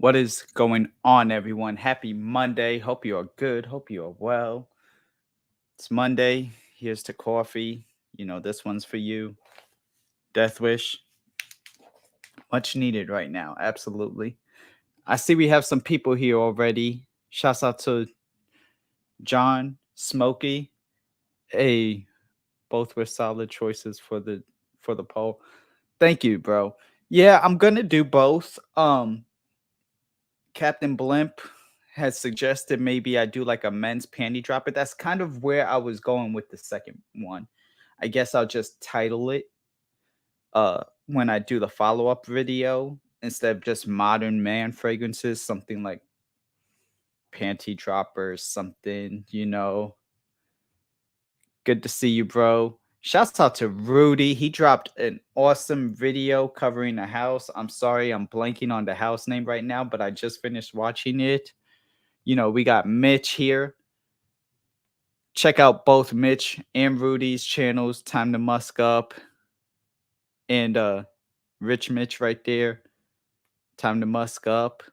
What is going on, everyone? Happy Monday. Hope you are good. Hope you are well. It's Monday. Here's to coffee. This one's for you. Death Wish. Much needed right now. Absolutely. I see we have some people here already. Shouts out to John, Smokey. Hey, both were solid choices for the poll. Thank you, bro. Yeah, I'm gonna do both. Captain Blimp has suggested maybe I do like a men's panty dropper. That's kind of where I was going with the second one. I guess I'll just title it when I do the follow-up video instead of just modern man fragrances, something like panty droppers, something. Good to see you, bro. Shouts out to Rudy. He dropped an awesome video covering the house. I'm sorry, I'm blanking on the house name right now, but I just finished watching it. We got Mitch here. Check out both Mitch and Rudy's channels, Time to Musk Up and Rich Mitch right there, Time to Musk Up.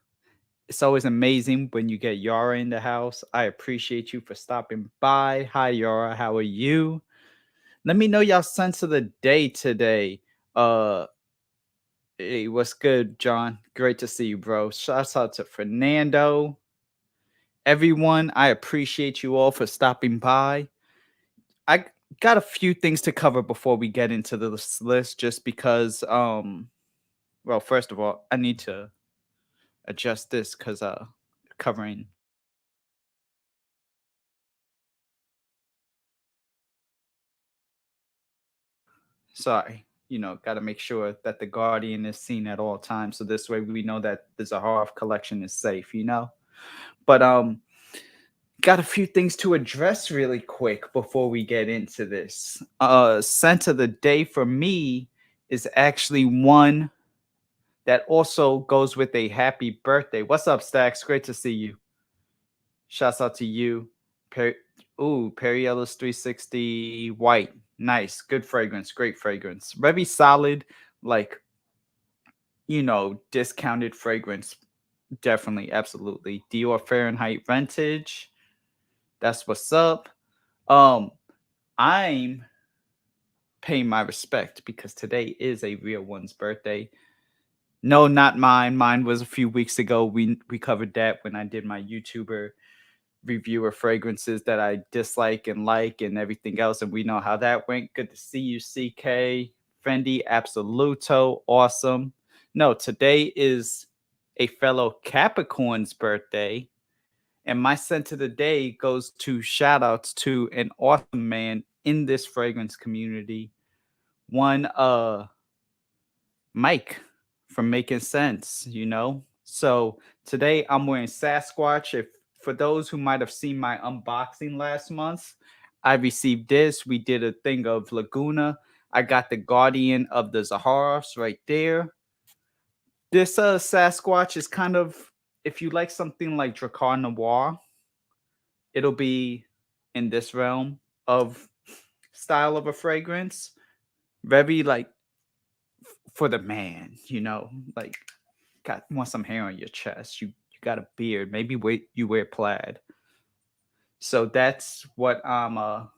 It's always amazing when you get Yara in the house. I appreciate you for stopping by. Hi Yara, how are you? Let me know y'all sense of the day today. Uh hey, what's good, John? Great to see you, bro. Shouts out to Fernando. Everyone, I appreciate you all for stopping by. I got a few things to cover before we get into this list just because well, first of all, I need to adjust this cuz covering sorry. Got to make sure that the Guardian is seen at all times so this way we know that the Zaharoff collection is safe. But got a few things to address really quick before we get into this. Scent of the day for me is actually one that also goes with a happy birthday. What's up, Stacks? Great to see you. Shouts out to you. Perry Ellis 360 white. Nice. Good fragrance. Great fragrance. Very solid, like, discounted fragrance. Definitely. Absolutely. Dior Fahrenheit Vintage. That's what's up. I'm paying my respect because today is a real one's birthday. No, not mine. Mine was a few weeks ago. We covered that when I did my YouTuber review of fragrances that I dislike and like and everything else, and we know how that went. Good to see you, CK. Fendi Absoluto, awesome. No, today is a fellow Capricorn's birthday, and my scent of the day goes to shout outs to an awesome man in this fragrance community. One Mike from Making Sense. So today I'm wearing Sasquatch. If for those who might have seen my unboxing last month, I received this. We did a thing of Laguna. I got the Guardian of the Zaharoffs right there. This Sasquatch is kind of, if you like something like Dracar Noir, it'll be in this realm of style of a fragrance. Very like for the man, like want some hair on your chest. You got a beard. Maybe you wear plaid. So that's what I'm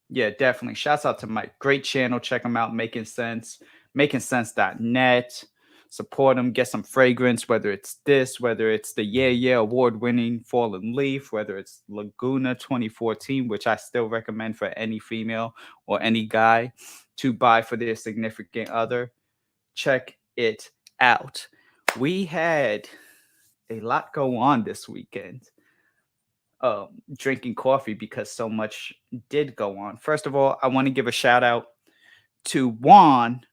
yeah, definitely. Shouts out to Mike. Great channel. Check him out. Making Sense. MakingSense.net. Support him. Get some fragrance, whether it's this, whether it's the Yeah award winning Fallen Leaf, whether it's Laguna 2014, which I still recommend for any female or any guy to buy for their significant other. Check it out. We had a lot go on this weekend. Drinking coffee because so much did go on. First of all, I want to give a shout out to Juan.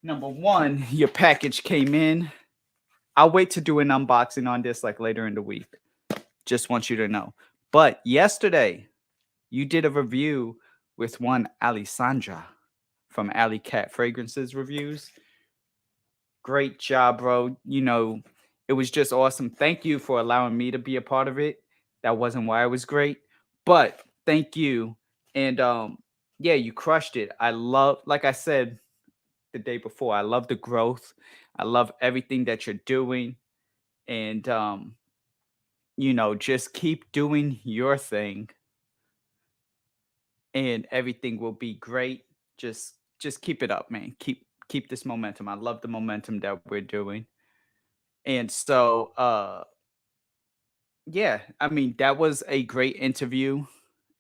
Number one, your package came in. I'll wait to do an unboxing on this like later in the week. Just want you to know. But yesterday, you did a review with one Alessandra from Alley Cat Fragrances Reviews. Great job, bro. It was just awesome. Thank you for allowing me to be a part of it. That wasn't why it was great, but thank you. And yeah, you crushed it. I love, like I said the day before, I love the growth. I love everything that you're doing. And just keep doing your thing and everything will be great. Just keep it up, man. Keep this momentum. I love the momentum that we're doing. And so yeah, I mean, that was a great interview.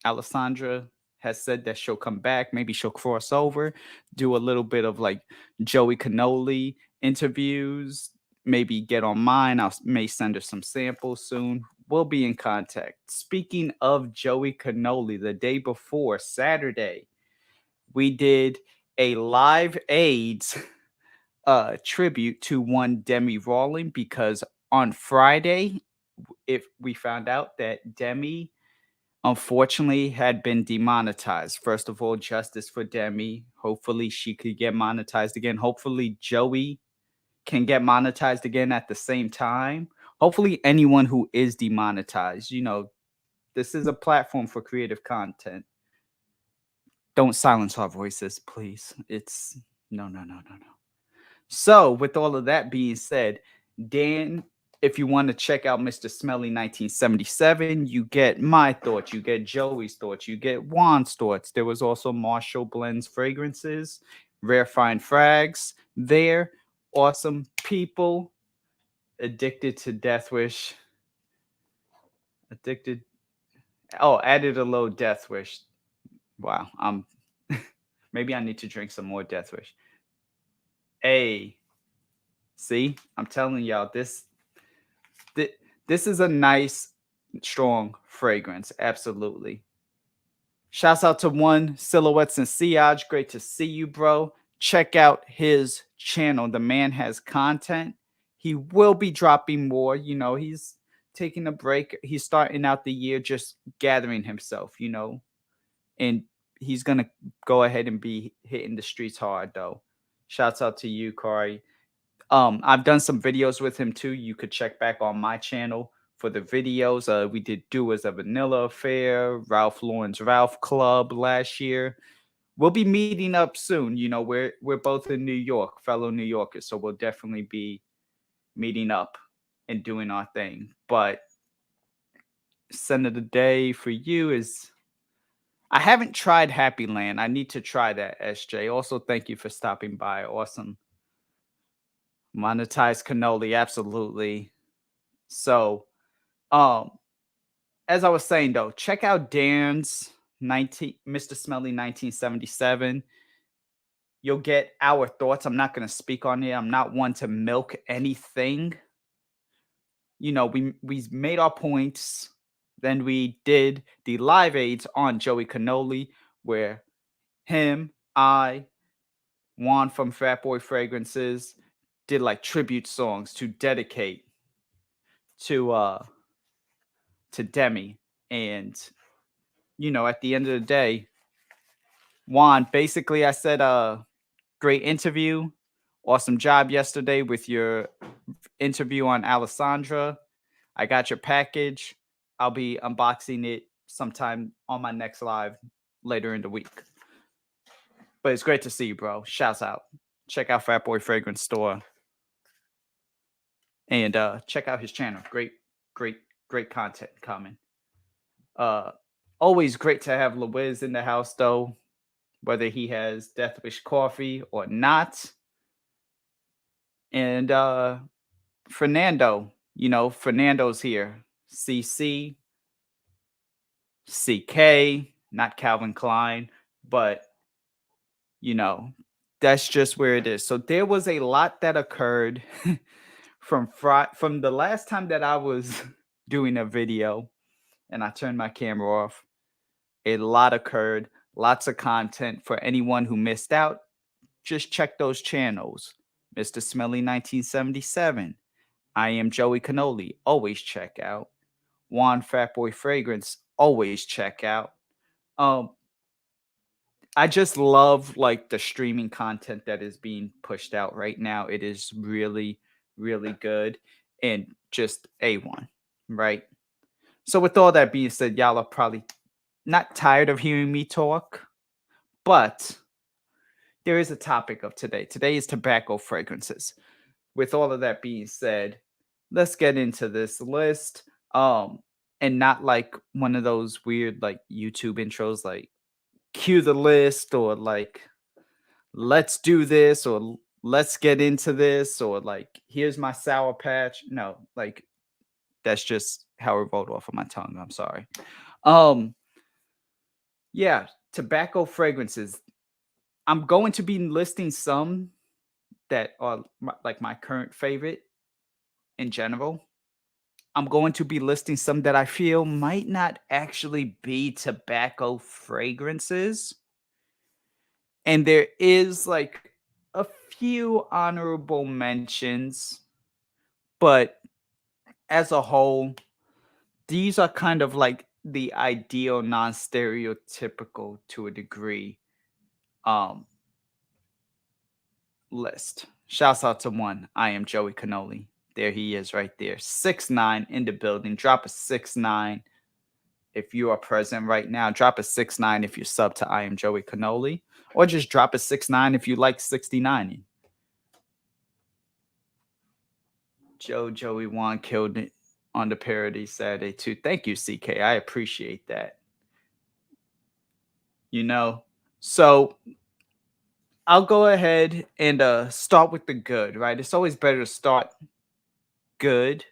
Alessandra has said that she'll come back. Maybe she'll cross over, do a little bit of like Joey Cannoli interviews, maybe get on mine. May send her some samples soon. We'll be in contact. Speaking of Joey Cannoli, the day before, Saturday, we did a live AIDS tribute to one Demi Rawling because on Friday, if we found out that Demi unfortunately had been demonetized. First of all, justice for Demi. Hopefully she could get monetized again. Hopefully Joey can get monetized again at the same time. Hopefully anyone who is demonetized, this is a platform for creative content. Don't silence our voices, please. It's no, no, no, no, no. So, with all of that being said, Dan, if you want to check out Mr. Smelly 1977, you get my thoughts, you get Joey's thoughts, you get Juan's thoughts. There was also Marshall Blends Fragrances, Rare Fine Frags there. Awesome people. Addicted to Death Wish. Addicted. Oh, added a little Death Wish. Wow. Maybe I need to drink some more Death Wish. Hey, see, I'm telling y'all, this is a nice, strong fragrance. Absolutely. Shouts out to One Silhouettes and Sillage. Great to see you, bro. Check out his channel. The man has content. He will be dropping more. He's taking a break. He's starting out the year just gathering himself, and he's going to go ahead and be hitting the streets hard, though. Shouts out to you, Corey. I've done some videos with him too. You could check back on my channel for the videos. We did Do As a Vanilla Affair, Ralph Lauren's Ralph Club last year. We'll be meeting up soon. We're both in New York, fellow New Yorkers, so we'll definitely be meeting up and doing our thing. But scent of the day for you is I haven't tried Happy Land. I need to try that, SJ. Also, thank you for stopping by. Awesome. Monetize cannoli, absolutely. So, as I was saying though, check out Dan's Mr. Smelly 1977. You'll get our thoughts. I'm not going to speak on it. I'm not one to milk anything. We made our points. Then we did the live aids on Joey Cannoli, where him, I, Juan from Fat Boy Fragrances did like tribute songs to dedicate to Demi. And at the end of the day, Juan, basically I said great interview, awesome job yesterday with your interview on Alessandra. I got your package. I'll be unboxing it sometime on my next live later in the week. But it's great to see you, bro. Shouts out. Check out Fat Boy Fragrance Store. And check out his channel. Great content coming. Always great to have Luiz in the house, though, whether he has Death Wish coffee or not. And Fernando, Fernando's here. CC, CK, not Calvin Klein, but that's just where it is. So there was a lot that occurred from the last time that I was doing a video and I turned my camera off. A lot occurred, lots of content. For anyone who missed out, just check those channels. Mr. Smelly 1977. I am Joey Cannoli. Always check out. Juan Fatboy Fragrance. Always check out. I just love like the streaming content that is being pushed out right now. It is really, really good and just A1, right? So with all that being said, y'all are probably not tired of hearing me talk, but there is a topic of today. Today is tobacco fragrances. With all of that being said, let's get into this list. Um, and not like one of those weird like YouTube intros like cue the list or like let's do this or let's get into this or like here's my sour patch. No, like that's just how it rolled off of my tongue. I'm sorry. Um, yeah, tobacco fragrances. I'm going to be listing some that are like my current favorite in general. I'm going to be listing some that I feel might not actually be tobacco fragrances. And there is like a few honorable mentions, but as a whole, these are kind of like the ideal non-stereotypical to a degree um list. Shouts out to one. I am Joey Cannoli. There he is right there. 6'9" in the building. Drop a 6'9" if you are present right now. Drop a 6'9" if you sub to I am Joey Cannoli. Or just drop a 6'9" if you like 69. Joey Wan killed it on the parody Saturday too. Thank you, CK. I appreciate that. You know, so I'll go ahead and start with the good, right? It's always better to start good.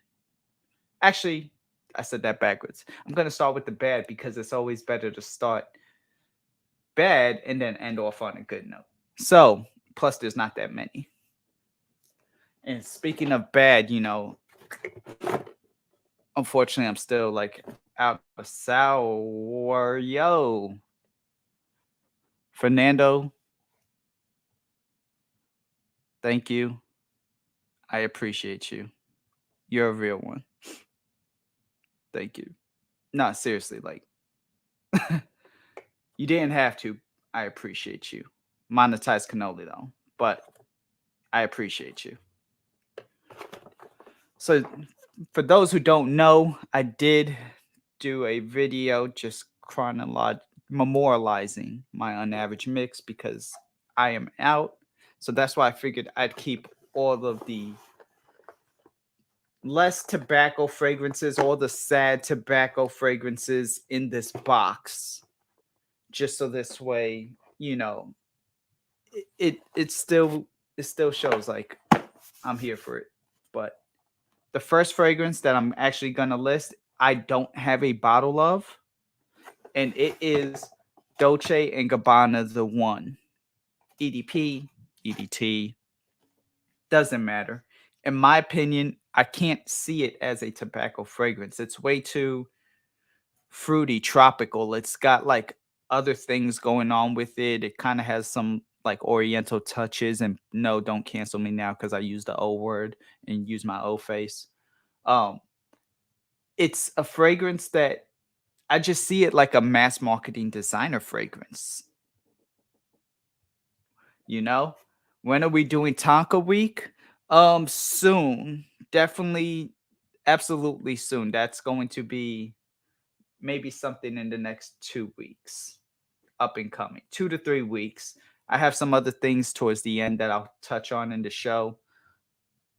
Actually, I said that backwards. I'm going to start with the bad because it's always better to start bad and then end off on a good note. So, plus there's not that many. And speaking of bad, you know, unfortunately, I'm still like out of sour. Yo, Fernando, thank you. I appreciate you. You're a real one. Thank you. No, seriously, like you didn't have to. I appreciate you. Monetize cannoli though, but I appreciate you. So, for those who don't know, I did do a video just memorializing my unaverage mix because I am out. So that's why I figured I'd keep all of the less tobacco fragrances, all the sad tobacco fragrances in this box, just so this way, you know, it still shows like I'm here for it. But the first fragrance that I'm actually gonna list, I don't have a bottle of, and it is Dolce and Gabbana the one. EDP, EDT, doesn't matter. In my opinion, I can't see it as a tobacco fragrance. It's way too fruity, tropical. It's got like other things going on with it. It kind of has some like oriental touches. And no, don't cancel me now because I use the O word and use my O face. Um, it's a fragrance that I just see it like a mass marketing designer fragrance. You know, when are we doing Tonka Week? Soon, definitely, absolutely soon. That's going to be maybe something in the next 2 weeks, up and coming, 2 to 3 weeks. I have some other things towards the end that I'll touch on in the show.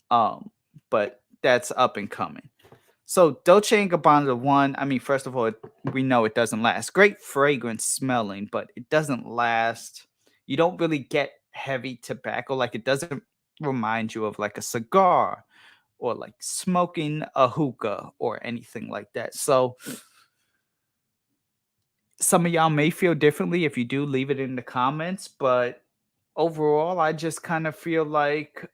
But that's up and coming. So Dolce and Gabbana one, I mean, first of all, we know it doesn't last. Great fragrance smelling, but it doesn't last. You don't really get heavy tobacco. Like it doesn't remind you of like a cigar or like smoking a hookah or anything like that. So some of y'all may feel differently. If you do, leave it in the comments. But overall, I just kind of feel like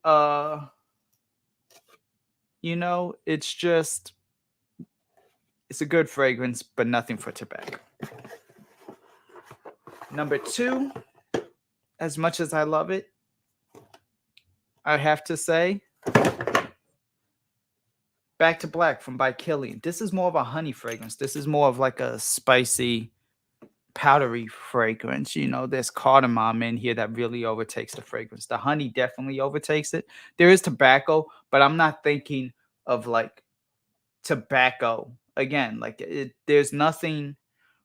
you know, it's a good fragrance, but nothing for tobacco. Number two, as much as I love it, I have to say, Back to Black from By Killian. This is more of a honey fragrance. This is more of like a spicy, powdery fragrance. You know, there's cardamom in here that really overtakes the fragrance. The honey definitely overtakes it. There is tobacco, but I'm not thinking of like tobacco again. Like there's nothing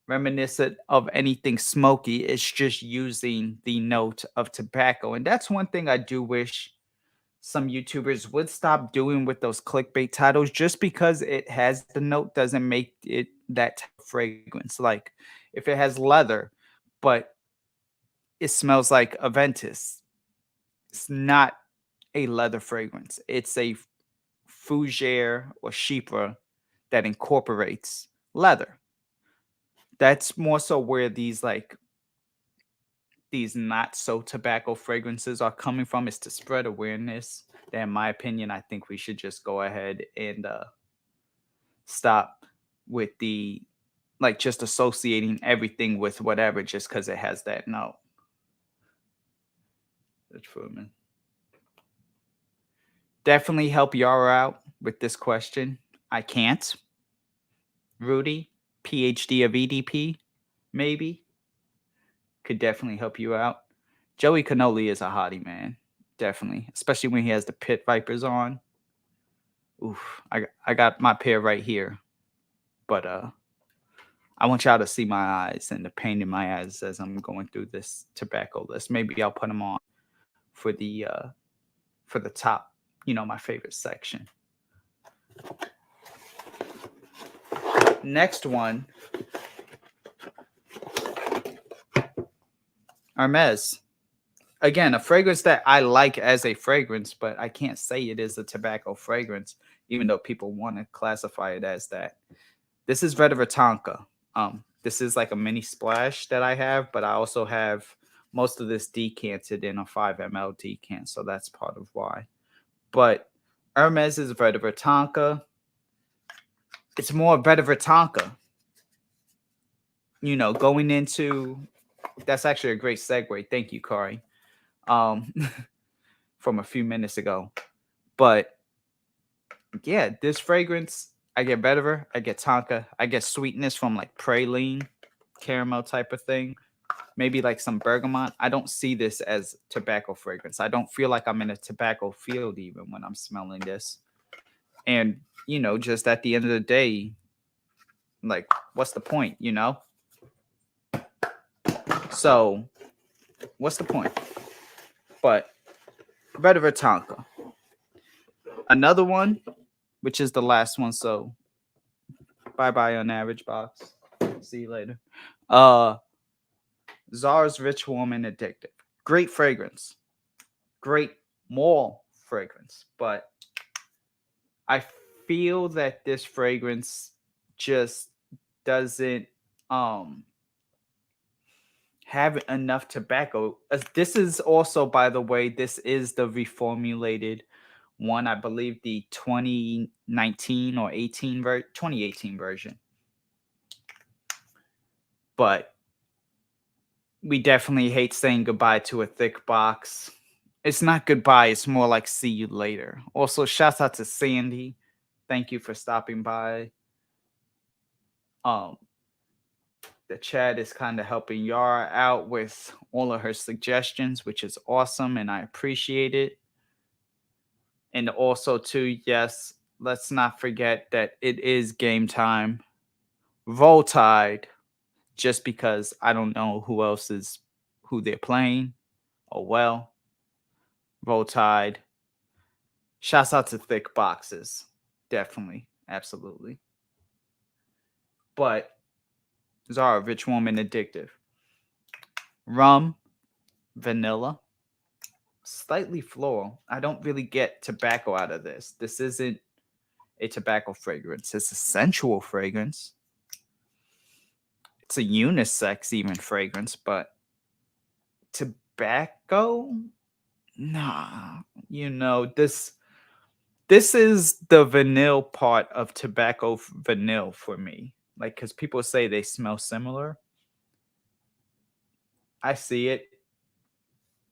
reminiscent of anything smoky. It's just using the note of tobacco. And that's one thing I do wish some YouTubers would stop doing with those clickbait titles. Just because it has the note doesn't make it that type of fragrance. Like if it has leather, but it smells like Aventus, it's not a leather fragrance. It's a fougere or chypre that incorporates leather. That's more so where these not so tobacco fragrances are coming from, is to spread awareness. That, in my opinion, I think we should just go ahead and stop with the just associating everything with whatever just because it has that note. That's for me. Definitely help Yara out with this question. I can't. Rudy, PhD of EDP, maybe, could definitely help you out. Joey Cannoli is a hottie, man. Definitely. Especially when he has the Pit Vipers on. Oof. I got my pair right here. But I want y'all to see my eyes and the pain in my eyes as I'm going through this tobacco list. Maybe I'll put them on for the top, my favorite section. Next one, Hermes. Again, a fragrance that I like as a fragrance, but I can't say it is a tobacco fragrance, even though people want to classify it as that. This is Vetiver Tonka. This is like a mini splash that I have, but I also have most of this decanted in a 5 ml decant, so that's part of why. But Hermes is Vetiver Tonka. It's more Vetiver Tonka. Going into, that's actually a great segue. Thank you, Kari. From a few minutes ago. But yeah, this fragrance, I get vetiver, I get tonka, I get sweetness from like praline, caramel type of thing, maybe like some bergamot. I don't see this as tobacco fragrance. I don't feel like I'm in a tobacco field even when I'm smelling this. And just at the end of the day, like, what's the point? So what's the point? But Vetiver Tonka. Another one, which is the last one. So bye-bye unAVERAGE box. See you later. Zara's Rich Woman Addictive. Great fragrance. Great mall fragrance. But I feel that this fragrance just doesn't have enough tobacco. This is also, by the way, this is the reformulated one. I believe the 2019 or 2018 version. But we definitely hate saying goodbye to a thick box. It's not goodbye. It's more like see you later. Also, shouts out to Sandy. Thank you for stopping by. The chat is kind of helping Yara out with all of her suggestions, which is awesome, and I appreciate it. And also, too, yes, let's not forget that it is game time. Roll Tide, just because I don't know who they're playing. Oh, well. Roll Tide. Shouts out to thick boxes. Definitely. Absolutely. But Zara, Rich Woman Addictive. Rum, vanilla, slightly floral. I don't really get tobacco out of this. This isn't a tobacco fragrance. It's a sensual fragrance. It's a unisex even fragrance, but tobacco? Nah. This is the vanille part of tobacco vanille for me. Like, because people say they smell similar. I see it,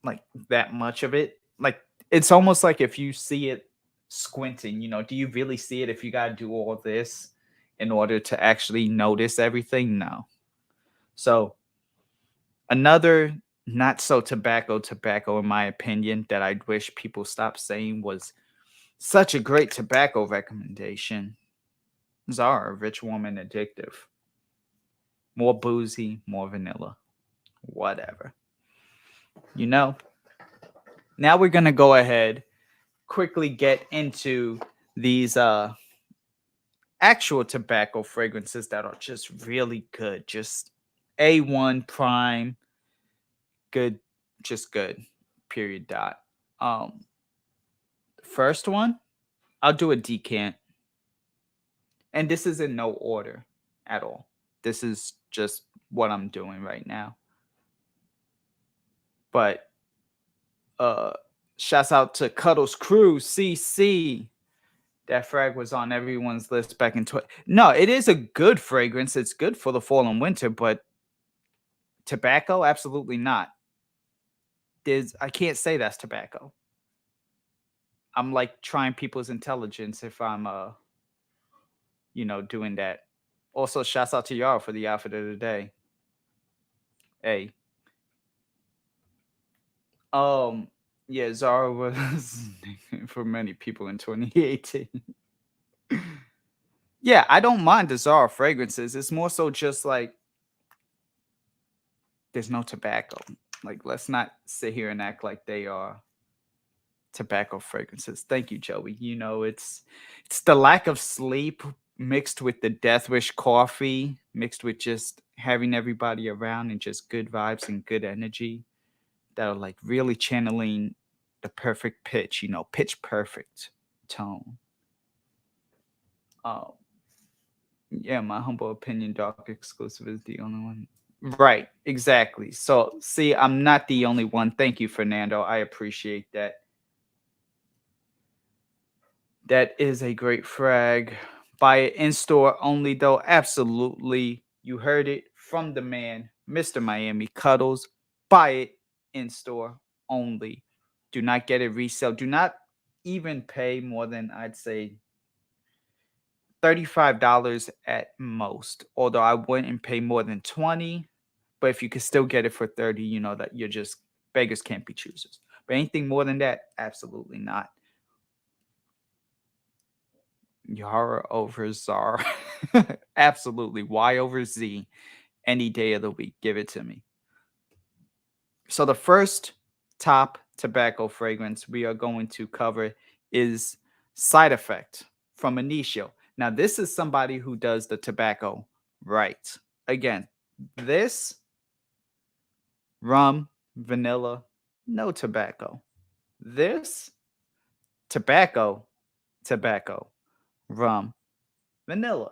like that much of it. Like, it's almost like if you see it squinting, do you really see it if you got to do all this in order to actually notice everything? No. So another not so tobacco in my opinion that I wish people stopped saying was such a great tobacco recommendation. Zara, Rich Woman Addictive. More boozy, more vanilla. Whatever. Now we're going to go ahead, quickly get into these actual tobacco fragrances that are just really good. Just A1 prime, good, just good. Period dot. First one, I'll do a decant. And this is in no order at all. This is just what I'm doing right now. But shouts out to Cuddles Crew, CC. That frag was on everyone's list back in No, it is a good fragrance. It's good for the fall and winter, but tobacco, absolutely not. I can't say that's tobacco. I'm like trying people's intelligence if I'm doing that. Also, shouts out to y'all for the outfit of the day. Hey. Yeah, Zara was for many people in 2018. Yeah, I don't mind the Zara fragrances. It's more so just like there's no tobacco. Like, let's not sit here and act like they are tobacco fragrances. Thank you, Joey. It's the lack of sleep mixed with the Death Wish coffee, mixed with just having everybody around and just good vibes and good energy that are like really channeling the perfect pitch, pitch perfect tone. Yeah, my humble opinion, Dark Exclusive is the only one. Right, exactly. So, see, I'm not the only one. Thank you, Fernando. I appreciate that. That is a great frag. Buy it in store only, though. Absolutely. You heard it from the man, Mr. Miami Cuddles. Buy it in store only. Do not get it resale. Do not even pay more than, I'd say, $35 at most. Although I wouldn't pay more than 20, but if you could still get it for 30, you know that you're just beggars can't be choosers. But anything more than that, absolutely not. Yara over Zara. Absolutely. Y over Z any day of the week. Give it to me. So the first top tobacco fragrance we are going to cover is Side Effect from INITIO. Now, this is somebody who does the tobacco right. Again, this rum, vanilla, no tobacco. This tobacco, rum, vanilla.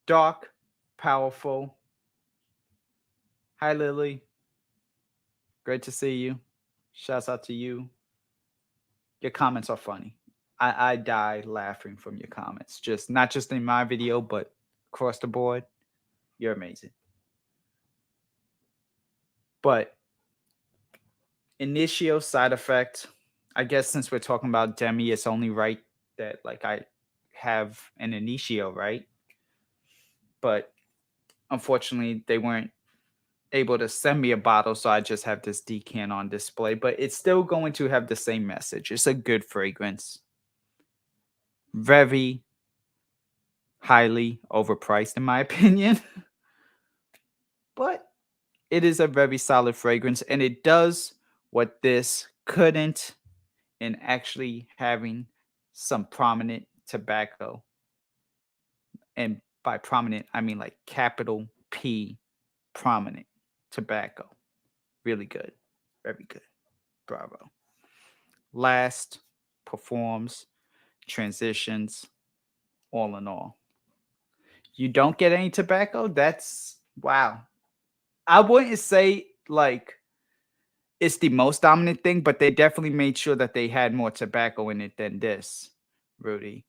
Dark, powerful. Hi, Lily. Great to see you. Shouts out to you. Your comments are funny. I die laughing from your comments. Not just in my video, but across the board. You're amazing. But INITIO Side Effect. I guess since we're talking about Demi, it's only right that like I have an INITIO, right? But unfortunately, they weren't able to send me a bottle, so I just have this decant on display. But it's still going to have the same message. It's a good fragrance. Very highly overpriced, in my opinion. But it is a very solid fragrance, and it does what this couldn't in actually having some prominent tobacco. And by prominent, I mean like capital P prominent tobacco. Really good. Very good. Bravo. Last, performs, transitions, all in all. You don't get any tobacco? That's wow. I wouldn't say like it's the most dominant thing, but they definitely made sure that they had more tobacco in it than this, Rudy.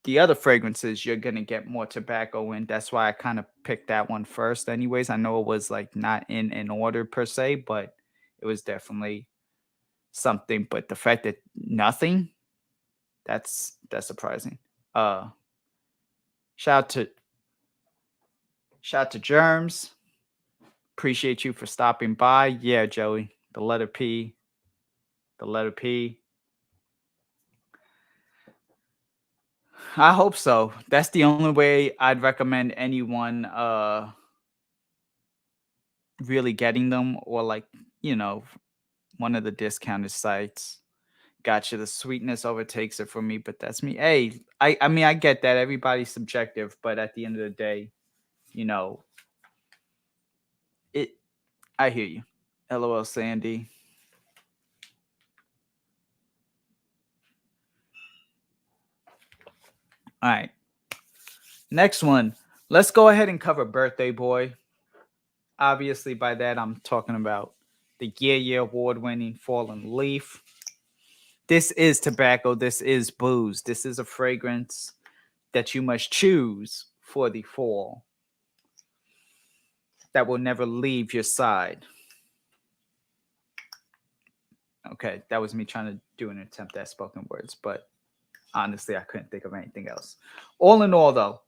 The other fragrances you're gonna get more tobacco in. That's why I kind of picked that one first. Anyways, I know it was like not in an order per se, but it was definitely something. But the fact that nothing, that's surprising. Shout out to Germs. Appreciate you for stopping by. Yeah, Joey. The letter P. The letter P. I hope so. That's the only way I'd recommend anyone really getting them, or like, one of the discounted sites. Gotcha. The sweetness overtakes it for me, but that's me. Hey, I mean, I get that. Everybody's subjective, but at the end of the day, you know, it. I hear you. LOL, Sandy. All right. Next one. Let's go ahead and cover Birthday Boy. Obviously, by that, I'm talking about the year award winning Fallen Leaf. This is tobacco. This is booze. This is a fragrance that you must choose for the fall that will never leave your side. Okay, that was me trying to do an attempt at spoken words, but honestly, I couldn't think of anything else. All in all, though,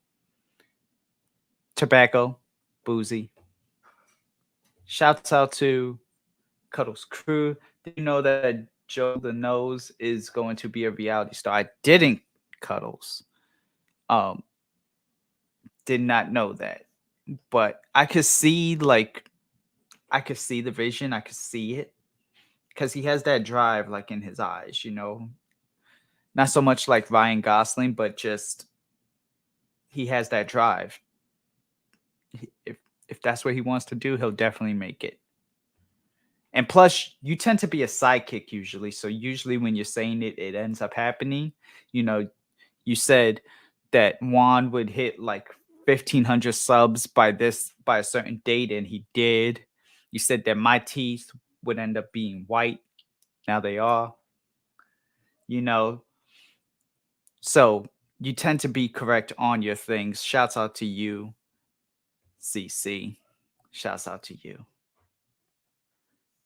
tobacco, boozy. Shouts out to Cuddles crew. Did you know that Joe the Nose is going to be a reality star? I didn't, Cuddles. Did not know that, but I could see I could see the vision. I could see it because he has that drive like in his eyes, you know. Not so much like Ryan Gosling, but just he has that drive. If that's what he wants to do, he'll definitely make it. And plus, you tend to be a sidekick usually. So usually when you're saying it, it ends up happening. You know, you said that Juan would hit like 1,500 subs by a certain date, and he did. You said that my teeth would end up being white. Now they are. You know, so you tend to be correct on your things. Shouts out to you, CC. Shouts out to you.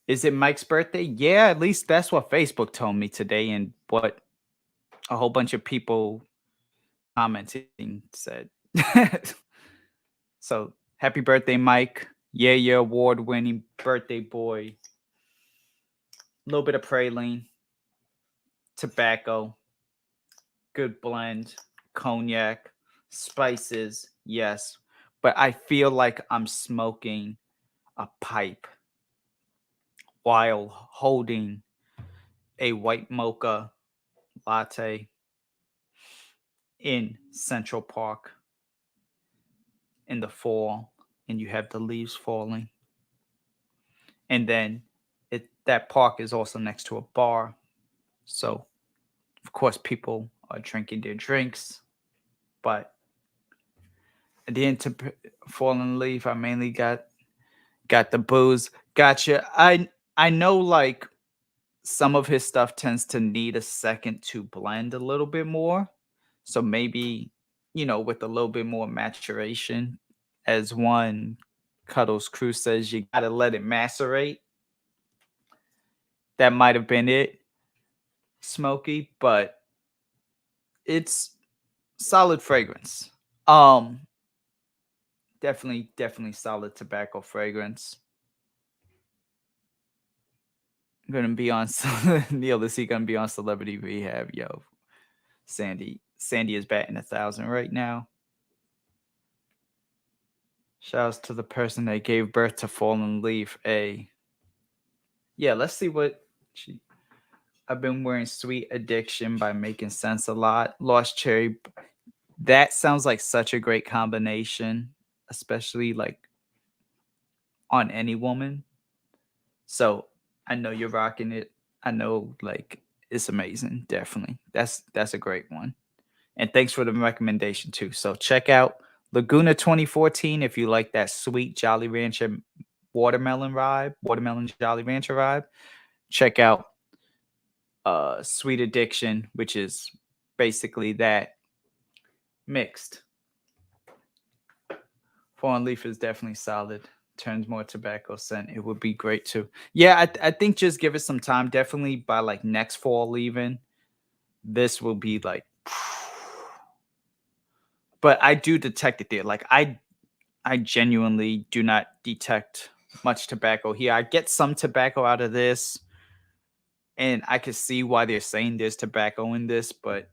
Is it Mike's birthday? Yeah, at least that's what Facebook told me today, and what a whole bunch of people commenting said. So happy birthday, Mike. Yeah, award winning birthday boy. A little bit of praline, tobacco, good blend, cognac, spices, yes. But I feel like I'm smoking a pipe while holding a white mocha latte in Central Park in the fall, and you have the leaves falling. And then that park is also next to a bar. So, of course, people are drinking their drinks. But at the end to fallen leaf, I mainly got the booze. Gotcha. I know like some of his stuff tends to need a second to blend a little bit more. So maybe, you know, with a little bit more maturation, as one Cuddles Crew says, you got to let it macerate. That might have been it, Smoky, but it's solid fragrance. Definitely solid tobacco fragrance. I'm gonna be on Neil. Is he gonna be on Celebrity Rehab? Yo, Sandy is batting 1,000 right now. Shouts to the person that gave birth to Fallen Leaf. Yeah, let's see what she. I've been wearing Sweet Addiction by Making Sense a lot. Lost Cherry. That sounds like such a great combination, especially like on any woman. So I know you're rocking it. I know like it's amazing. Definitely. That's a great one. And thanks for the recommendation too. So check out Laguna 2014 if you like that sweet Jolly Rancher watermelon Jolly Rancher vibe. Check out Sweet Addiction, which is basically that mixed. Fallen Leaf is definitely solid. Turns more tobacco scent. It would be great too. Yeah, I think just give it some time. Definitely by like next fall even. This will be like but I do detect it there. Like I genuinely do not detect much tobacco here. I get some tobacco out of this, and I can see why they're saying there's tobacco in this, but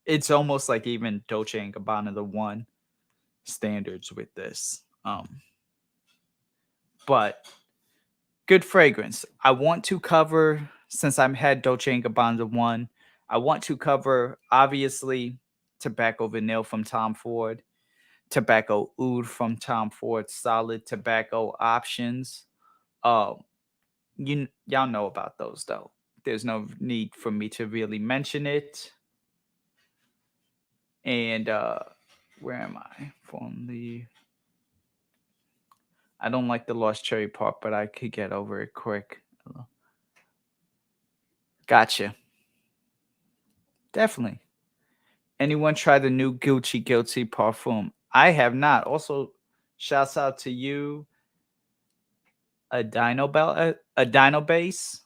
it's almost like even Dolce and Gabbana the one standards with this. But Good fragrance. I want to cover, since I'm had Dolce and Gabbana one, I want to cover obviously Tobacco Vanille from Tom Ford, Tobacco Oud from Tom Ford, solid tobacco options. Uh, y'all know about those though. There's no need for me to really mention it. And where am I? From the I don't like the lost cherry part, but I could get over it quick. Gotcha. Definitely. Anyone try the new Gucci Guilty Parfum? I have not. Also, shouts out to you, a Dino Base.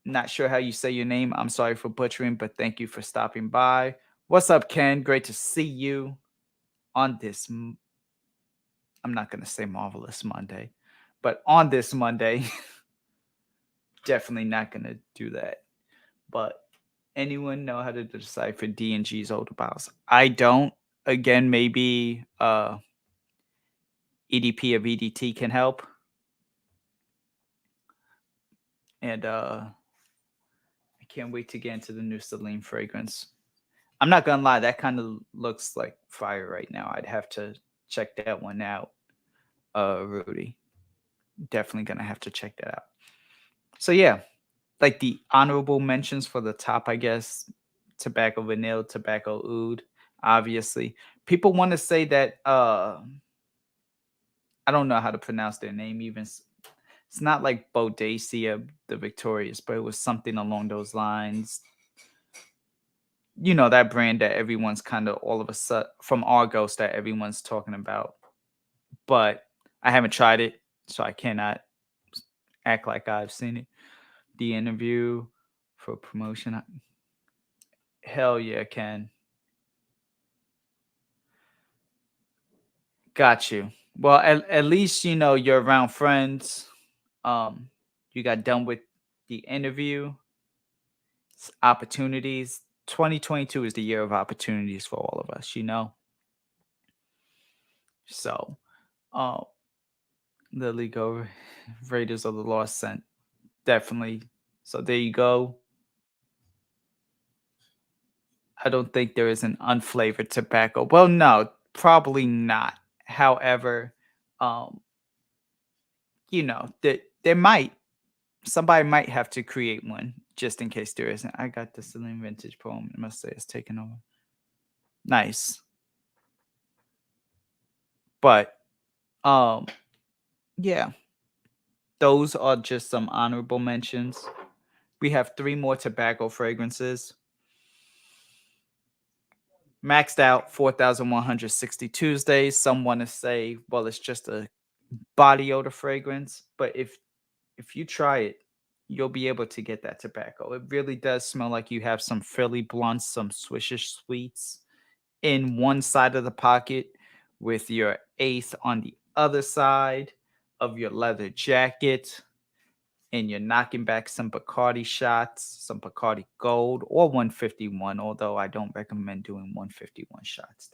Not sure how you say your name. I'm sorry for butchering, but thank you for stopping by. What's up, Ken? Great to see you on this. I'm not gonna say marvelous Monday, but on this Monday, definitely not gonna do that. But anyone know how to decipher D and G's older bottles? I don't. Again, maybe EDP of EDT can help. And I can't wait to get into the new Celine fragrance. I'm not gonna lie, that kind of looks like fire right now. I'd have to check that one out, Rudy. Definitely gonna have to check that out. So yeah, like the honorable mentions for the top, I guess, Tobacco Vanille, Tobacco Oud, obviously. People want to say that I don't know how to pronounce their name even. It's not like Bodacia the Victorious, but it was something along those lines. You know, that brand that everyone's kind of all of a sudden from Argos that everyone's talking about. But I haven't tried it, so I cannot act like I've seen it. The interview for promotion. Hell yeah, Ken. Got you. Well, at least you know you're around friends. You got done with the interview. Opportunities. 2022 is the year of opportunities for all of us, you know. So, uh, the League of Raiders of the Lost Scent, definitely. So there you go. I don't think there is an unflavored tobacco. Well, no, probably not. However, um, you know, that there might somebody might have to create one just in case there isn't. I got the Celine Vintage poem. I must say it's taken over. Nice. But yeah, those are just some honorable mentions. We have 3 more tobacco fragrances. Maxed out 4,160 Tuesdays. Some want to say, well, it's just a body odor fragrance, but if you try it, you'll be able to get that tobacco. It really does smell like you have some Philly blunts, some Swisher sweets in one side of the pocket with your eighth on the other side of your leather jacket. And you're knocking back some Bacardi shots, some Bacardi Gold or 151, although I don't recommend doing 151 shots.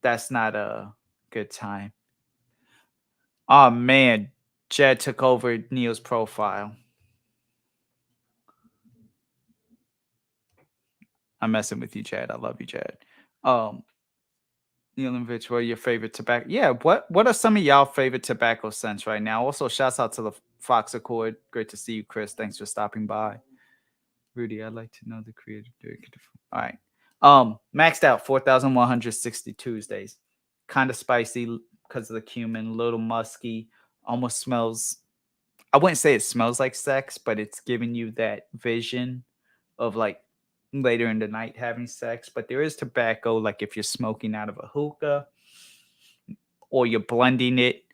That's not a good time. Oh man, Jed took over Neil's profile. I'm messing with you, Jed. I love you, Jed. Um, Neil and Rich, what are your favorite tobacco? Yeah, what are some of y'all favorite tobacco scents right now? Also, shouts out to the Fox Accord. Great to see you, Chris. Thanks for stopping by. Rudy, I'd like to know the creative director. All right. Maxed out 4,160 Tuesdays. Kind of spicy because of the cumin, a little musky. Almost smells. I wouldn't say it smells like sex, but it's giving you that vision of like later in the night having sex. But there is tobacco, like if you're smoking out of a hookah or you're blending it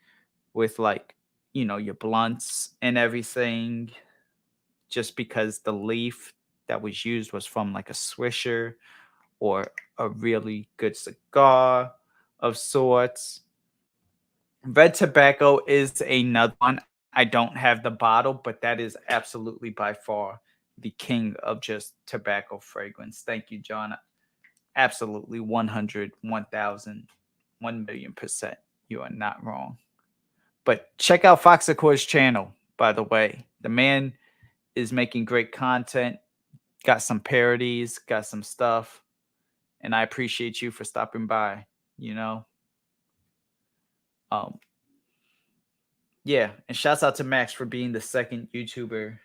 with like, you know, your blunts and everything, just because the leaf that was used was from like a Swisher or a really good cigar of sorts. Red tobacco is another one. I don't have the bottle, but that is absolutely by far the king of just tobacco fragrance. Thank you, John. Absolutely 100, 1,000, 1,000,000%. You are not wrong. But check out Fox Accords channel, by the way. The man is making great content, got some parodies, got some stuff, and I appreciate you for stopping by, you know. Um yeah, and shouts out to Max for being the second YouTuber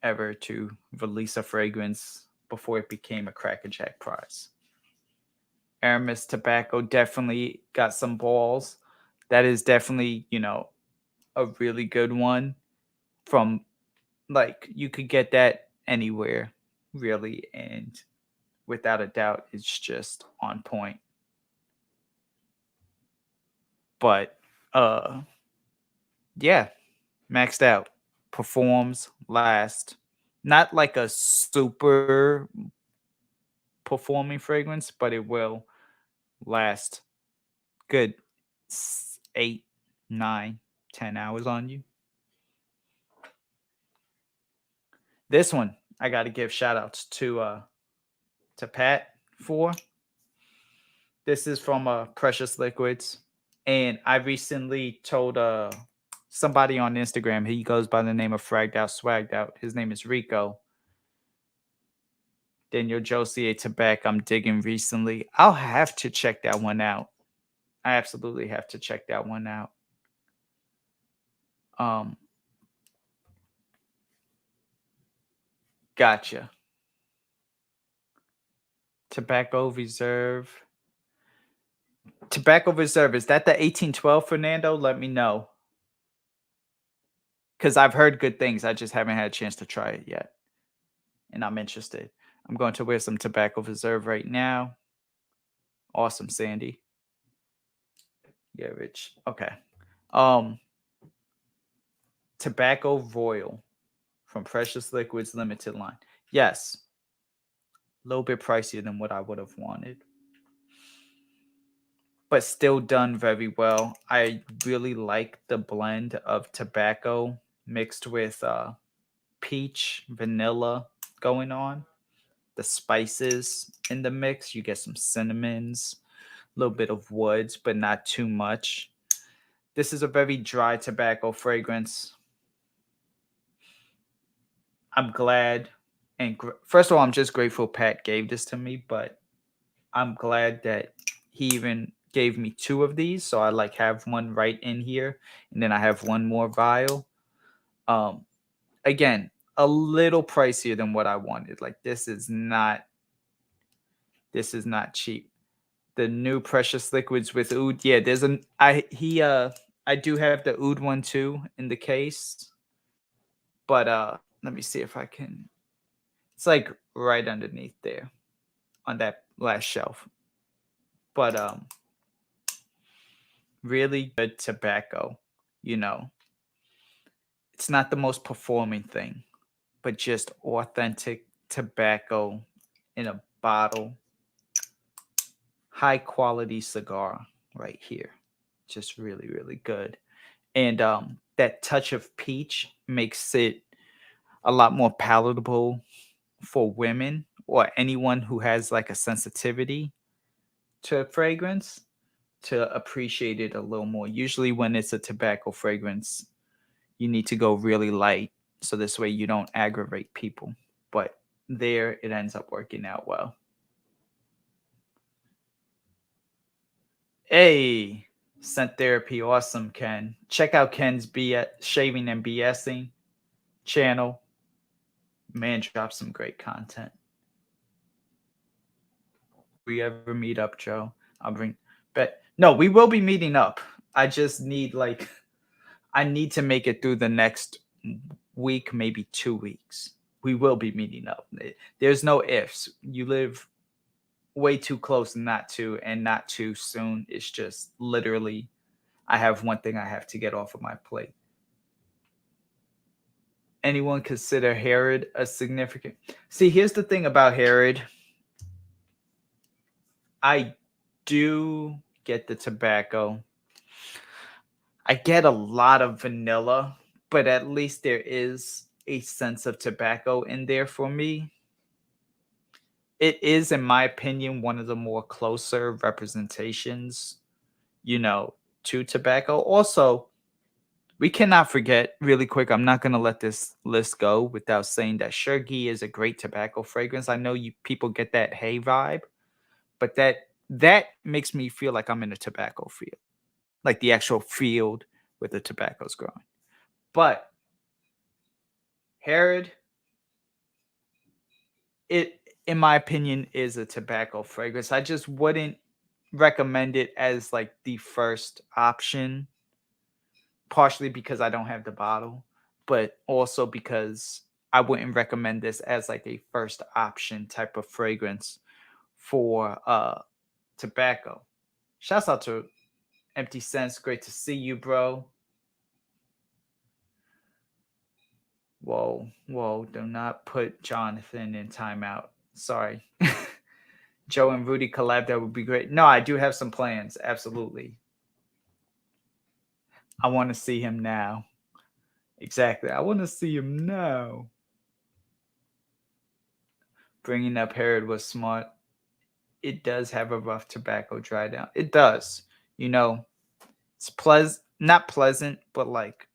ever to release a fragrance before it became a Cracker Jack prize. Aramis Tobacco definitely got some balls. That is definitely, you know, a really good one from like you could get that anywhere really, and without a doubt it's just on point. But yeah, maxed out, performs, last. Not like a super performing fragrance, but it will last good 8, 9, 10 hours on you. This one I got to give shout outs to Pat for. This is from Precious Liquids, and I recently told somebody on Instagram. He goes by the name of Fragged Out Swagged Out. His name is Rico. Daniel Josie Tobacco I'm digging recently. I'll have to check that one out. I absolutely have to check that one out. Gotcha. Tobacco Reserve. Tobacco Reserve. Is that the 1812, Fernando? Let me know. Because I've heard good things. I just haven't had a chance to try it yet. And I'm interested. I'm going to wear some Tobacco Reserve right now. Awesome, Sandy. Yeah, Rich. Okay. Tobacco Royal from Precious Liquids Limited line. Yes. A little bit pricier than what I would have wanted, but still done very well. I really like the blend of tobacco mixed with peach, vanilla going on. The spices in the mix, you get some cinnamons, a little bit of woods, but not too much. This is a very dry tobacco fragrance. I'm glad, and first of all, I'm just grateful Pat gave this to me, but I'm glad that he even gave me 2 of these, so I like have one right in here, and then I have one more vial. Again, a little pricier than what I wanted. Like this is not cheap. The new Precious Liquids with oud. Yeah, there's an I do have the oud one too in the case. But let me see if I can. It's like right underneath there on that last shelf. But really good tobacco, you know. It's not the most performing thing, but just authentic tobacco in a bottle. High quality cigar right here. Just really, really good. And that touch of peach makes it a lot more palatable for women or anyone who has like a sensitivity to fragrance to appreciate it a little more. Usually, when it's a tobacco fragrance, you need to go really light so this way you don't aggravate people. But there, it ends up working out well. Hey, Scent Therapy, awesome, Ken. Check out Ken's Shaving and BSing channel. Man, drops some great content. We ever meet up, Joe? I'll bring. Bet no, we will be meeting up. I just need like I need to make it through the next week, maybe 2 weeks. We will be meeting up. There's no ifs. You live way too close not to, and not too soon. It's just literally I have one thing I have to get off of my plate. Anyone consider Herod a significant? See, here's the thing about Herod. I do get the tobacco. I get a lot of vanilla, but at least there is a sense of tobacco in there for me. It is, in my opinion, one of the more closer representations, you know, to tobacco. Also, We cannot forget, really quick, I'm not gonna let this list go without saying that Shergi is a great tobacco fragrance. I know you people get that hay vibe, but that makes me feel like I'm in a tobacco field, like the actual field where the tobacco's growing. But Herod, it in my opinion is a tobacco fragrance. I just wouldn't recommend it as like the first option, partially because I don't have the bottle, but also because I wouldn't recommend this as like a first option type of fragrance for tobacco. Shouts out to Empty Sense. Great to see you, bro. Whoa, do not put Jonathan in timeout. Sorry. Joe and Rudy collab, that would be great. No, I do have some plans, absolutely. I want to see him now. Exactly. I want to see him now. Bringing up Herod was smart. It does have a rough tobacco dry down. It does. You know, it's not pleasant, but like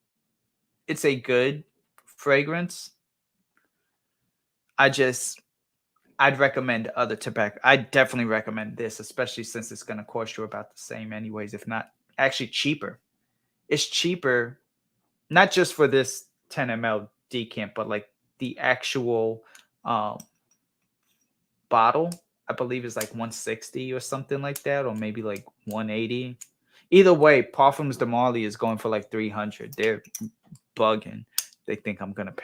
it's a good fragrance. I'd recommend other tobacco. I definitely recommend this, especially since it's going to cost you about the same anyways, if not actually cheaper. It's cheaper not just for this 10 ml decant, but like the actual um bottle, I believe is like 160 or something like that, or maybe like 180. Either way, Parfums de Marly is going for like 300. They're bugging. They think I'm gonna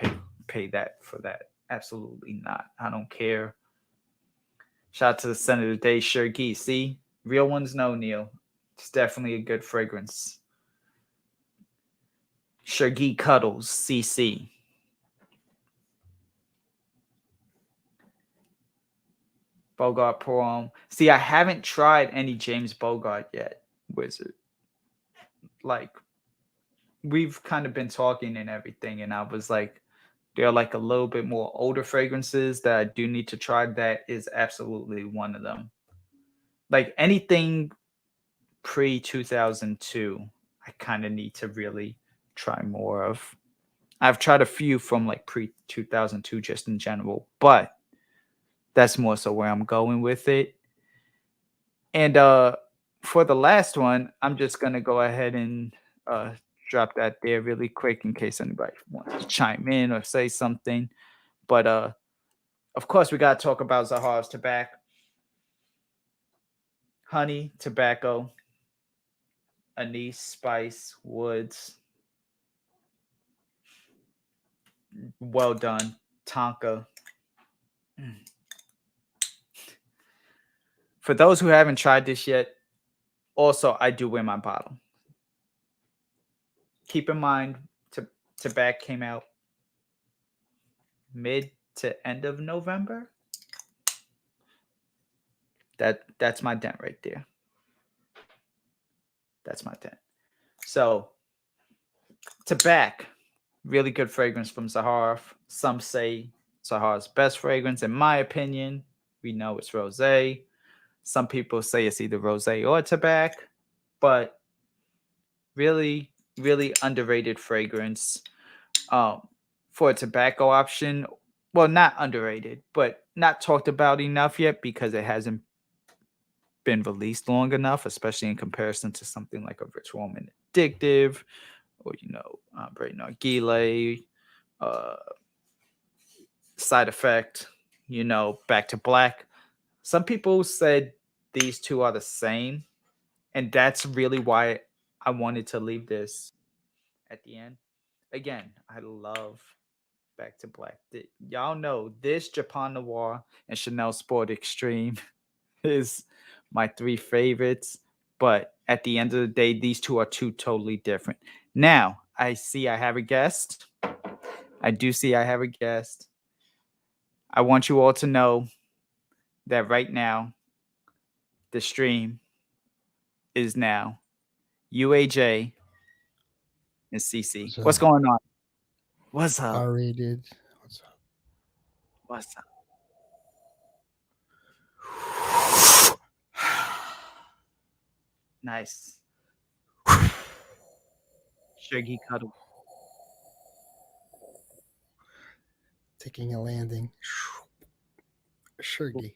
pay that for that. Absolutely not. I don't care. Shout out to the Senator Day Shergi. See, real ones know, Neil. It's definitely a good fragrance. Shergi Cuddles CC. Bogart Poem. See, I haven't tried any James Bogart yet, Wizard. Like, we've kind of been talking and everything, and I was like, they're like a little bit more older fragrances that I do need to try. That is absolutely one of them. Like anything pre 2002, I kind of need to really try more of. I've tried a few from like pre 2002 just in general, but that's more so where I'm going with it. And for the last one, I'm just gonna go ahead and uh drop that there really quick in case anybody wants to chime in or say something. But of course we gotta talk about Zahar's tobacco. Honey, tobacco, anise, spice, woods. Well done. Tonka. For those who haven't tried this yet, also I do wear my bottle. Keep in mind, tobacco came out mid to end of November. That's my dent right there. That's my dent. So tobacco, really good fragrance from Zaharoff. Some say Zahar's best fragrance. In my opinion, we know it's rosé. Some people say it's either rosé or tobacco, but really, really underrated fragrance. For a tobacco option, well, not underrated, but not talked about enough yet because it hasn't been released long enough, especially in comparison to something like a Rich Woman Addictive or, Brain Nargile, uh, Side Effect, Back to Black. Some people said these two are the same, and that's really why I wanted to leave this at the end. Again, I love Back to Black. Y'all know this Japan Noir and Chanel Sport Extreme is my three favorites. But at the end of the day, these two are two totally different. Now, I see I have a guest. I do see I have a guest. I want you all to know that right now, the stream is now UAJ and CC. What's So going on? What's I up? rated. What's up? What's up? Nice. Shaggy cuddle. Taking a landing. Shaggy.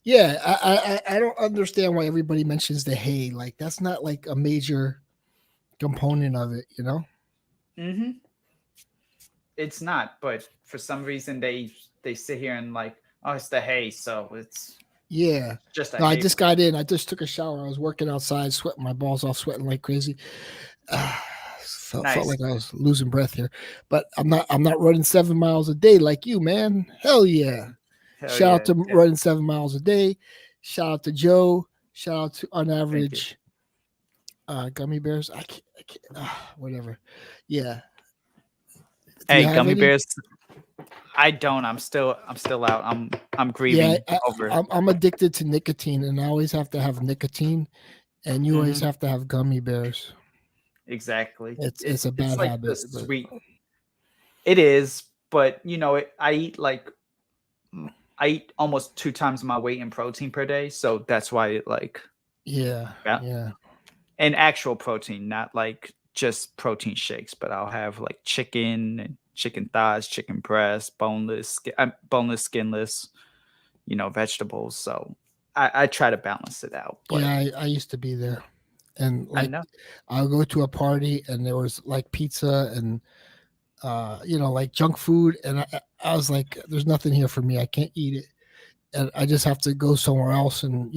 Yeah, I don't understand why everybody mentions the hay. Like that's not like a major component of it, you know? Mm-hmm. It's not, but for some reason they sit here and like, oh, it's the hay, so it's Yeah. just a No, I hay. just got in. I just took a shower. I was working outside, sweating my balls off, sweating like crazy. Felt Nice. like I was losing breath here. But I'm not running 7 miles a day like you, man. Hell yeah. Hell Shout out yeah. to running 7 miles a day. Shout out to Joe. Shout out to Thank you. UNAVERAGE gummy bears. I can't whatever. Yeah. Do you Hey, have gummy any? bears. I don't. I'm still out. I'm Yeah, grieving over it. I'm addicted to nicotine, and I always have to have nicotine, and you always Hmm. have to have gummy bears. Exactly. It's a It's bad like the habit, but sweet. It is, but I eat almost 2 times my weight in protein per day, so that's why it like yeah, yeah, yeah, and actual protein, not like just protein shakes, but I'll have like chicken and chicken thighs, chicken breast, boneless, skinless, vegetables. So I try to balance it out, but yeah. I used to be there, and I like know. I'll go to a party, and there was like pizza and like junk food, and I was like, "There's nothing here for me. I can't eat it." And I just have to go somewhere else. And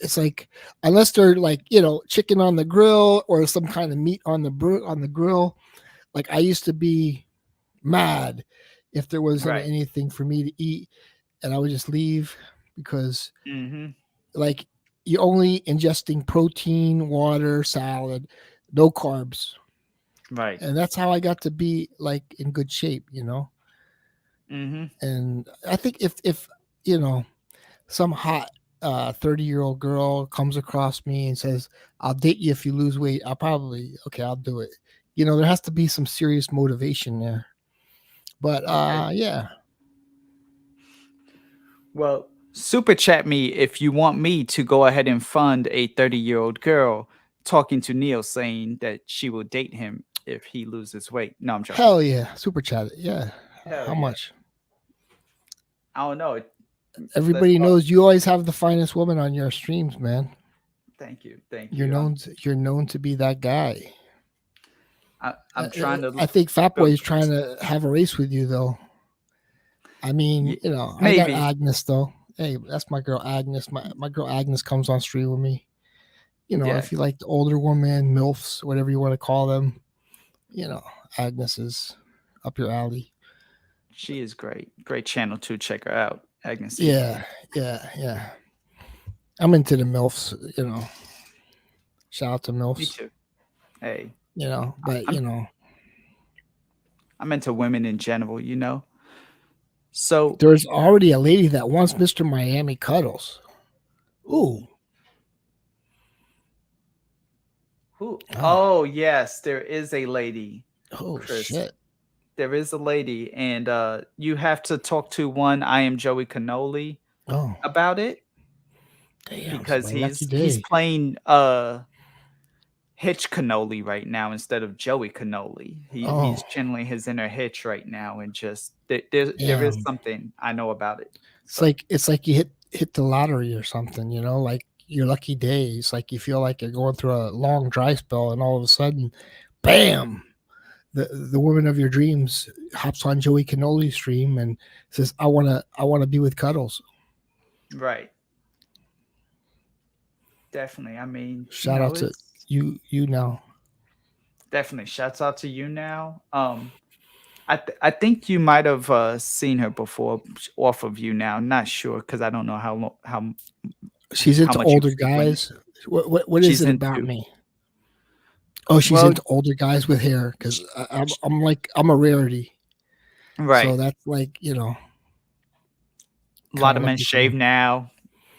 it's like unless they're like chicken on the grill or some kind of meat on the grill. Like I used to be mad if there wasn't Right. anything for me to eat, and I would just leave because Hmm. like you're only ingesting protein, water, salad, no carbs, Right. and that's how I got to be like in good shape. Hmm. And I think if you know some hot 30-year-old girl comes across me and says, "I'll date you if you lose weight," I'll probably okay, I'll do it. There has to be some serious motivation there. But Okay. yeah. Well, super chat me if you want me to go ahead and fund a 30-year-old girl talking to Neil saying that she will date him if he loses weight. No, I'm joking. Hell yeah, super chat it. Yeah. Hell How yeah. much? I don't know. Let's Everybody talk. knows you always have the finest woman on your streams, man. Thank you. Thank You're you. known to, you're known to be that guy. I'm trying to I think Fat Boy build. is trying to have a race with you, though. I mean, Ye- I got Maybe Agnes though. Hey, that's my girl Agnes. My girl Agnes comes on stream with me. yeah, If you like the older woman, MILFs, whatever you want to call them, you know, Agnes is up your alley. she is great. Great channel too. Check her out, Agnes E. Yeah, yeah. I'm into the MILFs. Shout out to Me MILFs. too. Hey, But I'm I'm into women in general. So there's already a lady that wants Mr. Miami Cuddles. Ooh. who? Oh. Oh yes, there is a lady, Oh Chris. shit. There is a lady, and you have to talk to one. I am Joey Cannoli Oh. about it Damn, it's because my lucky he's day. playing Hitch Cannoli right now instead of Joey Cannoli. Oh. He's channeling his inner Hitch right now, and just there is Damn. something I know about it. It's So like you hit the lottery or something, like your lucky day. It's like you feel like you're going through a long dry spell, and all of a sudden, bam, the woman of your dreams hops on Joey Cannoli's stream and says, I wanna be with Cuddles. right, definitely. I mean, Shout out to it's you now. definitely shouts out to you now. I think you might have seen her before off of you now. Not sure because I don't know She's how into much you older frequent. guys. What is She's it about into. me? Oh, she's Well, into older guys with hair because I'm a rarity. So right. that's like A kind lot of of men lucky for shave me. now.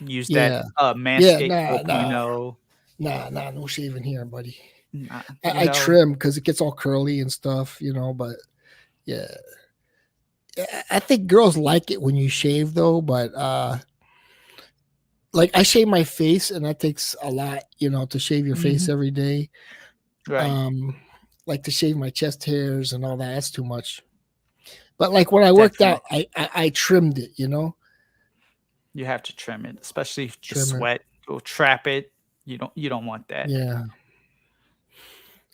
Use that Yeah, yeah. Manscaped Nah, 4.0. no shaving here, buddy. Nah, I trim because it gets all curly and stuff, But yeah, I think girls like it when you shave though. But like I shave my face, and that takes a lot, to shave your face mhm, every day. right. like to shave my chest hairs and all that. That's too much. But like when I worked Definitely. out, I trimmed it, you know, You have to trim it, especially the trim it. sweat. You'll trap it. You don't want that. Yeah.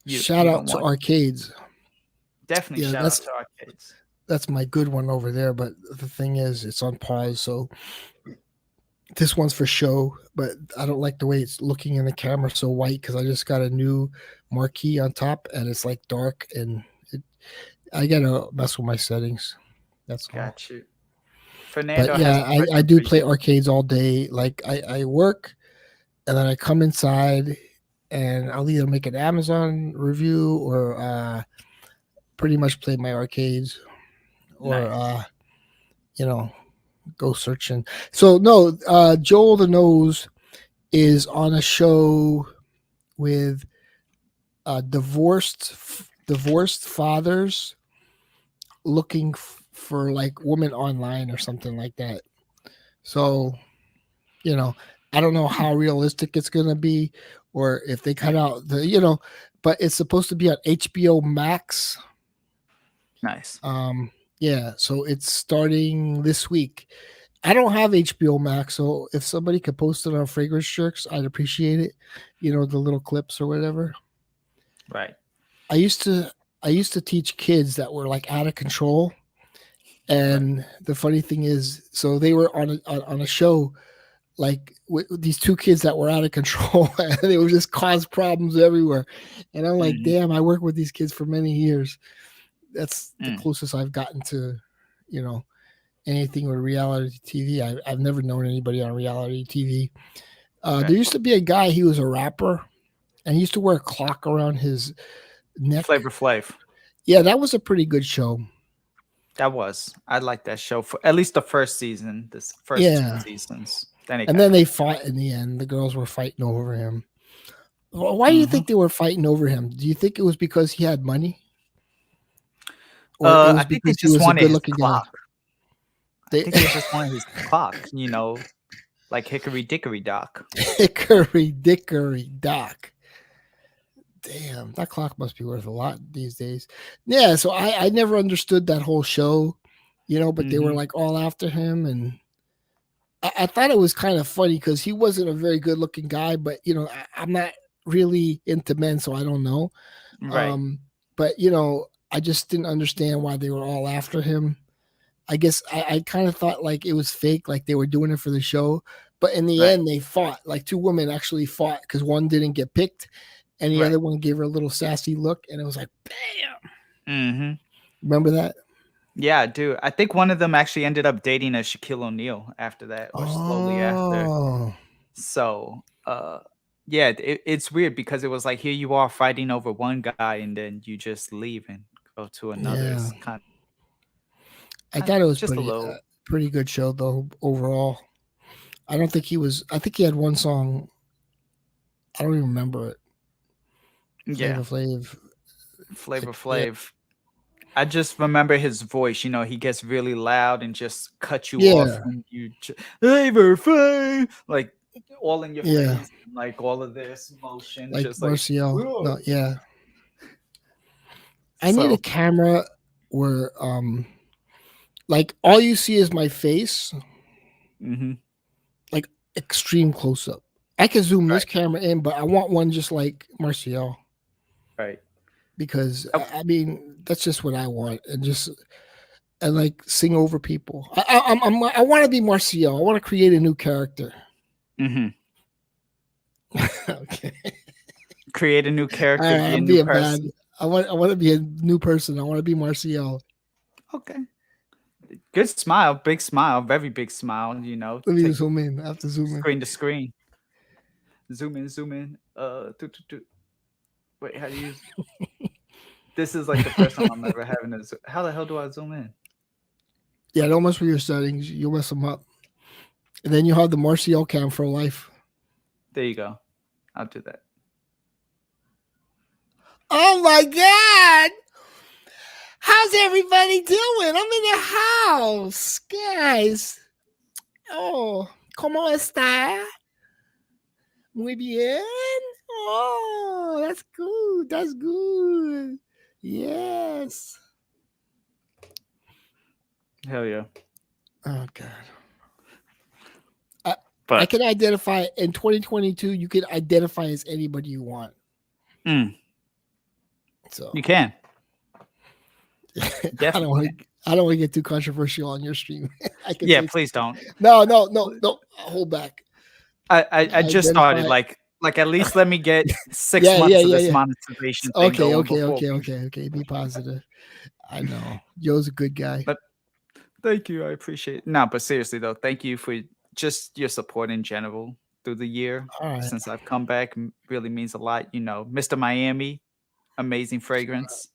You Shout you out don't to want arcades. definitely Yeah, shout out to arcades. that's my good one over there. But the thing is, it's on pause, so this one's for show. But I don't like the way it's looking in the camera so white because I just got a new marquee on top and it's like dark and I gotta mess with my settings. That's all. Got you. But Fernando has yeah, a I question do for play you. arcades all day. Like I work and then I come inside and I'll either make an Amazon review or pretty much play my arcades or Nice. you know, go searching. So no, Joel the Nose is on a show with divorced fathers looking for like women online or something like that. So, you know, I don't know Hmm, how realistic it's going to be or if they cut out the, but it's supposed to be on HBO Max. nice. Um, yeah, so it's starting this week. I don't have HBO Max, so if somebody could post it on Fragrance Jerks, I'd appreciate it. The little clips or whatever. Right. I used to I used to teach kids that were like out of control, Right. and the funny thing is, so they were on a show like with these two kids that were out of control, and they would just cause problems everywhere. And I'm like, Hmm. damn, I worked with these kids for many years. That's the Mm. closest I've gotten to, you know, anything with reality TV. I've never known anybody on reality TV. There Okay. used to be a guy, he was a rapper, and he used to wear a clock around his neck. Flavor Flav. Yeah, that was a pretty good show. That was. I like that show for at least the first season. This first two Yeah. seasons. Then it And got then they crazy. fought in the end. The girls were fighting over him. Why do you Hmm. think they were fighting over him? Do you think it was because he had money? Or it I was think they because he just was a wanted good his looking guy? clock. I They think they just wanted his clock. Like Hickory Dickory Dock. Hickory Dickory Dock. Damn, that clock must be worth a lot these days. Yeah, so I never understood that whole show, but they were Hmm. like all after him, and I thought it was kind of funny because he wasn't a very good looking guy, but I'm not really into men, so I don't know. Right. Um, but I just didn't understand why they were all after him. I guess I kind of thought like it was fake, like they were doing it for the show. But in the Right. end, they fought. Like two women actually fought because one didn't get picked, and the Right. other one gave her a little sassy look, and it was like, bam! Hmm. Remember that? Yeah, I do. I think one of them actually ended up dating a Shaquille O'Neal after that, or slowly after. Oh, So, yeah, it's weird because it was like here you are fighting over one guy, and then you just leave and go to another. yeah. It's I thought it was just a pretty little. pretty good show though overall. I don't think he was. I think he had one song. I don't even remember it. Yeah, Flavor Flav. Flavor Yeah, Flav. I just remember his voice. He gets really loud and just cut you off yeah, when Flavor Flav, like all in your yeah. face, like all of this motion, Like just like. Marcial. "Whoa." No, yeah. I need a So, camera where like all you see is my face, hmm, like extreme close up. I can zoom this right, camera in, but I want one just like Martial right. because Oh, I mean that's just what I want, and like sing over people. I want to be Martial. I want to create a new character. mhm. Okay, Create a new all character, right, be a I'm new being bad. person. I want to be a new person. I want to be Martial. Okay. Good smile, big smile, very big smile. Let me Take zoom in. I have to zoom in. screen to screen, zoom in, zoom in. Wait, how do you use? This is like the first time I'm ever having this. How the hell do I zoom in? Yeah, don't mess with your settings. You'll mess them up. And then you have the Martial cam for life. There you go. I'll do that. Oh my God. How's everybody doing? I'm in the house. Guys. Oh, ¿cómo está? Muy bien. Oh, that's good. That's good. Yes. Hell yeah. Oh God. I But can identify in 2022. You can identify as anybody you want. So you can. I Definitely. don't want to get too controversial on your stream. I can Yeah, say please don't. no. Hold back. I just started like at least let me get 6 months of this monetization thing going before. Okay. Be positive. I know Joe's a good guy. But thank you. I appreciate it. No, but seriously though, thank you for just your support in general through the year. All right. Since I've come back, really means a lot. You know, Mr. Miami, amazing fragrance.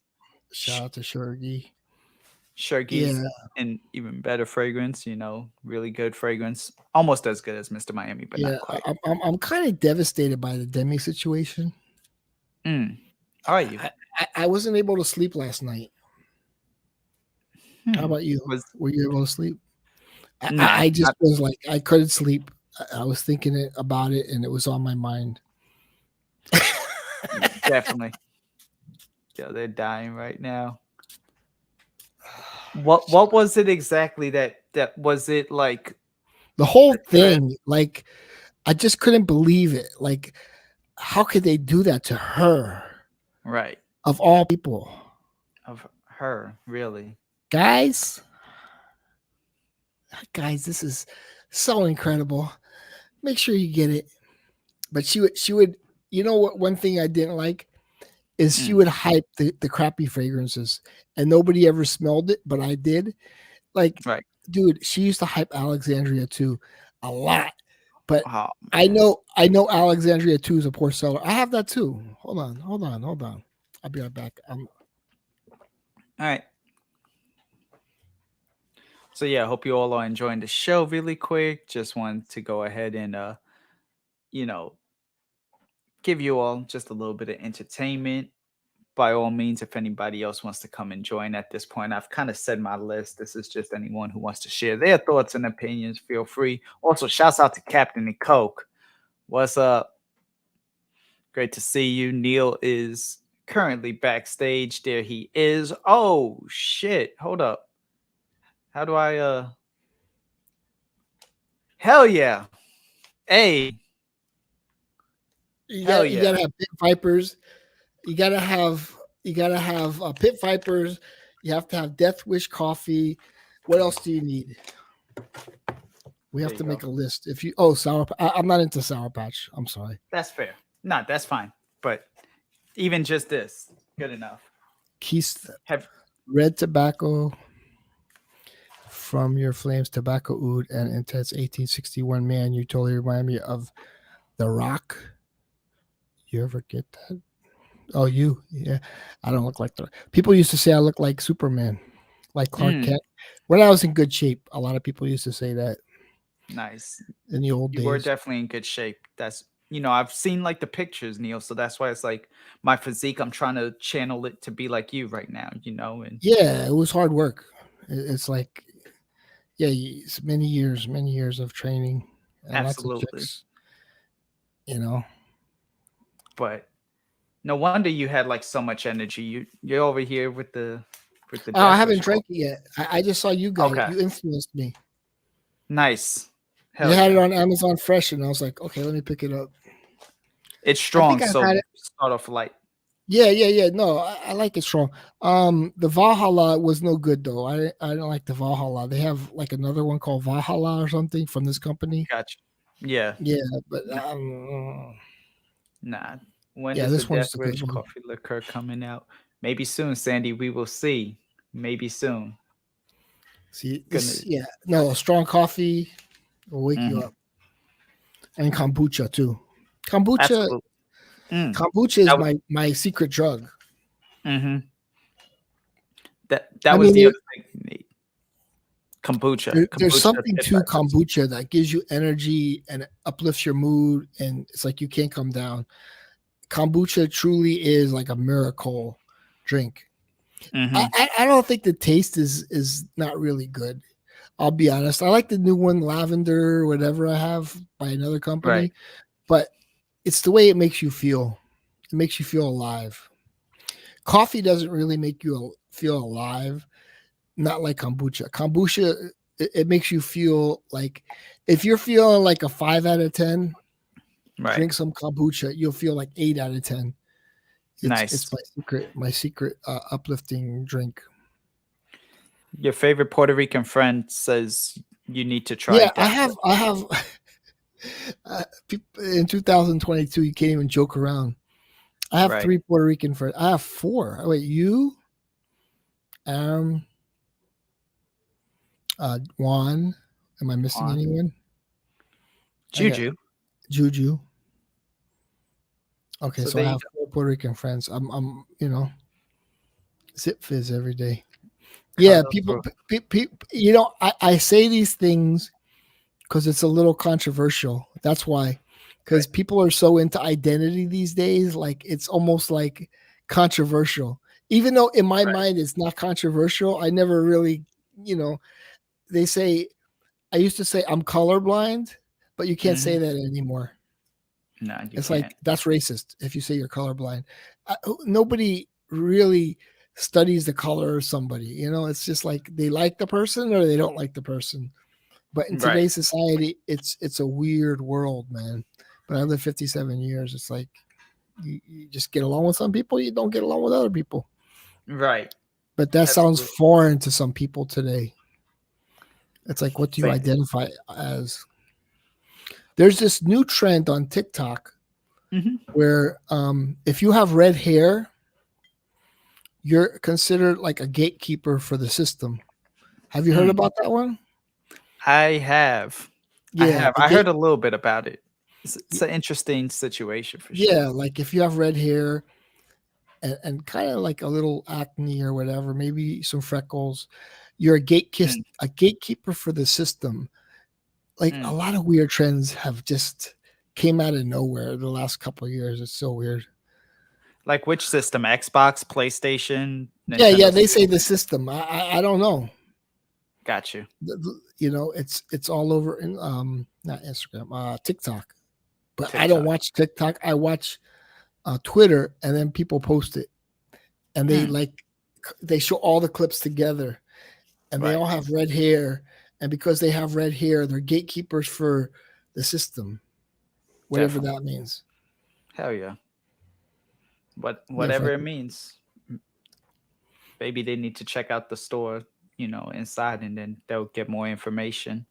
Shout out to Shurgi. Sharky's an even better fragrance. You know, really good fragrance. Almost as good as Mr. Miami, but not quite. I'm kind of devastated by the Demi situation. How are you? I wasn't able to sleep last night. How about you? Were you able to sleep? I just was like, I couldn't sleep. I was thinking about it, and it was on my mind. Definitely. Yeah, they're dying right now. What was it exactly that was it like? The whole thing, like, I just couldn't believe it. Like, how could they do that to her? Right. Of all people. Of her, really. Guys, this is so incredible. Make sure you get it. But she would, you know what? One thing I didn't like is she would hype the crappy fragrances, and nobody ever smelled it, but I did. Like, right. Dude, she used to hype Alexandria too a lot. But I know Alexandria 2 is a poor seller. I have that too. Hold on. I'll be right back. All right. So yeah, I hope you all are enjoying the show really quick. Just wanted to go ahead and you know, give you all just a little bit of entertainment. By all means, if anybody else wants to come and join at this point, I've kind of said my list. This is just anyone who wants to share their thoughts and opinions. Feel free. Also, shouts out to Captain and Coke. What's up? Great to see you. Neil is currently backstage. There he is. Oh shit. Hold up. How do I Hell yeah. Hey. You gotta have Pit Vipers. You gotta have Pit Vipers. You have to have Death Wish coffee. What else do you need? We have to make a list. If you Sour, I'm not into Sour Patch. I'm sorry. That's fair. No, that's fine. But even just this, good enough. Keith, red tobacco from Your Flames Tobacco Oud and Intense 1861. Man, you totally remind me of The Rock. You ever get that? Oh, you? Yeah. I don't look like the people used to say I look like Superman, like Clark Kent. When I was in good shape, a lot of people used to say that. Nice. In the old days. You were definitely in good shape. That's, I've seen like the pictures, Neil. So that's why it's like my physique. I'm trying to channel it to be like you right now, and yeah, it was hard work. It's like, yeah, it's many years of training. And absolutely. Lots of But no wonder you had like so much energy. You're over here with the Oh, I haven't drank it yet. I just saw you guys. Okay. You influenced me. Nice. They had it on Amazon Fresh, and I was like, okay, let me pick it up. It's strong, so start off light. Yeah. No, I like it strong. The Valhalla was no good though. I don't like the Valhalla. They have like another one called Valhalla or something from this company. Gotcha. Yeah. Yeah, but nah. When is the Death Wish coffee liqueur coming out? Maybe soon, Sandy. We will see. Maybe soon. See, no, strong coffee will wake you up, and kombucha too. Kombucha is my secret drug. That was the other thing you need. Kombucha. There's something to kombucha that gives you energy and uplifts your mood, and it's like you can't come down. Kombucha truly is like a miracle drink. I don't think the taste is not really good. I'll be honest. I like the new one, lavender, whatever I have by another company, but it's the way it makes you feel. It makes you feel alive. Coffee doesn't really make you feel alive. Not like kombucha. Kombucha, it makes you feel like if you're feeling like a 5 out of 10, Right. drink some kombucha. You'll feel like 8 out of 10. It's Nice. my secret uplifting drink. Your favorite Puerto Rican friend says you need to try Yeah, that. I have. In 2022, you can't even joke around. I have Right. 3 Puerto Rican friends. I have 4. Oh, wait, you, um, Juan. Am I missing On anyone? I got Juju. Juju. Okay, So so I there you have go. 4 Puerto Rican friends. Zip fizz every day. Yeah, Cuddles, people, bro. I say these things because it's a little controversial. That's why, because Right. people are so into identity these days. Like it's almost like controversial, even though in my Right. mind it's not controversial. I never really, you know, they say I used to say I'm colorblind, but you can't say Hmm. that anymore. No, you It's can't. like that's racist if you say you're colorblind. Nobody really studies the color of somebody. It's just like they like the person or they don't like the person. But in Right. today's society, it's a weird world, man. But I lived 57 years. It's like you just get along with some people, you don't get along with other people. Right. But that sounds Absolutely. foreign to some people today. It's like, what do you Same. identify as? There's this new trend on TikTok Hmm. where if you have red hair, you're considered like a gatekeeper for the system. Have you heard Mm. about that one? I have. I Yeah, have. a I heard gate. a little bit about it. It's an interesting situation for sure. Yeah, like if you have red hair and kind of like a little acne or whatever, maybe some freckles, you're Mm, a gatekeeper for the system. Like a mm. lot of weird trends have just came out of nowhere the last couple of years. It's so weird. Like which system? Xbox, PlayStation, Yeah, Nintendo yeah. They say Switch? the system. I don't know. Got you. It's all over in not Instagram, TikTok. But I don't TikTok. watch TikTok. I watch Twitter, and then people post it, and Mm, they show all the clips together, and they right. all have red hair, and because they have red hair, they're gatekeepers for the system, whatever Definitely. that means. Hell yeah. Yeah, Whatever it means. Maybe they need to check out the store, inside, and then they'll get more information.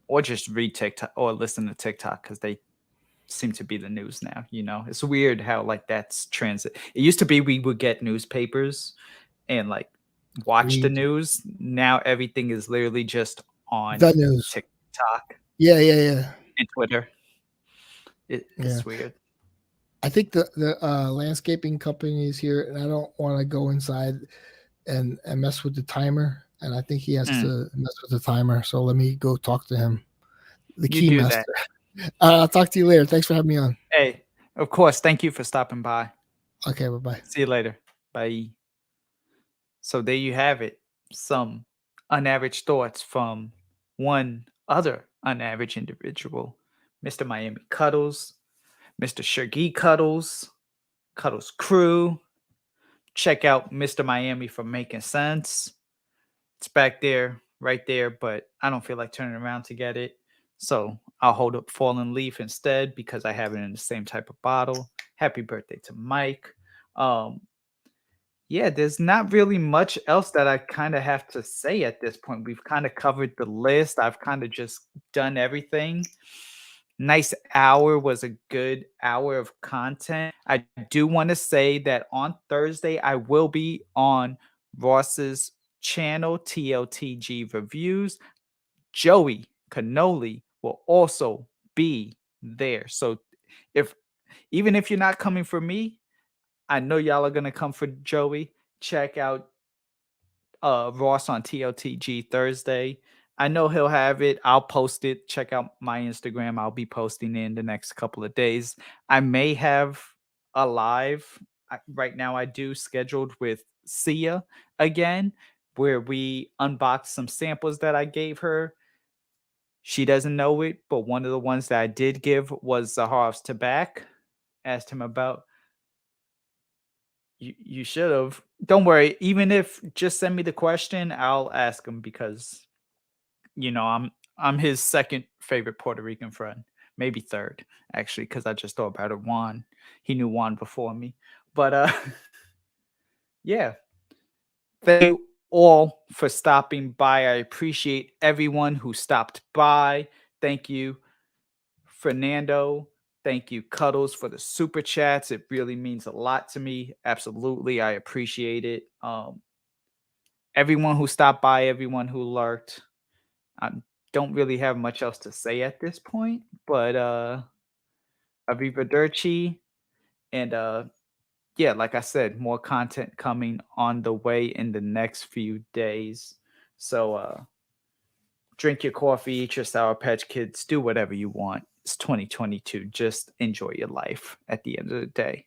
Or just read TikTok or listen to TikTok because they seem to be the news now. It's weird how like that's transit. It used to be we would get newspapers and like watch the read news. Now everything is literally just on the news. TikTok Yeah, yeah, yeah, and Twitter. yeah. It's weird. I think the landscaping company is here, and I don't want to go inside and mess with the timer. And I think he has Mm, to mess with the timer. So let me go talk to him, the you key do that. master. I'll talk to you later. Thanks for having me on. Hey, of course. Thank you for stopping by. Okay, bye bye. See you later. Bye. So there you have it. Some unaverage thoughts from one other unaverage individual, Mr. Miami Cuddles, Mr. Shaggy Cuddles, Cuddles Crew. Check out Mr. Miami for Making Sense. It's back there, right there, but I don't feel like turning around to get it. So I'll hold up Fallen Leaf instead because I have it in the same type of bottle. Happy birthday to Mike. Um, yeah, there's not really much else that I kind of have to say at this point. We've kind of covered the list. I've kind of just done everything. Nice hour was a good hour of content. I do want to say that on Thursday, I will be on Ross's channel, TLTG Reviews. Joey Cannoli will also be there. So if even if you're not coming for me, I know y'all are gonna come for Joey. Check out Ross on TLTG Thursday. I know he'll have it. I'll post it. Check out my Instagram. I'll be posting it in the next couple of days. I may have a live right now. I do scheduled with Sia again, where we unbox some samples that I gave her. She doesn't know it, but one of the ones that I did give was Zaharoff's TABAC. Asked him about You should have. Don't worry. Even if just send me the question, I'll ask him because I'm his second favorite Puerto Rican friend, maybe third actually, because I just thought about it. Juan, he knew Juan before me, but yeah. Thank you all for stopping by. I appreciate everyone who stopped by. Thank you, Fernando. Thank you, Cuddles, for the super chats. It really means a lot to me. Absolutely. I appreciate it. Everyone who stopped by, everyone who lurked. I don't really have much else to say at this point, but Arrivederci. And yeah, like I said, more content coming on the way in the next few days. So drink your coffee, eat your Sour Patch Kids, do whatever you want. It's 2022. Just enjoy your life at the end of the day.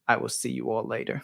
I will see you all later.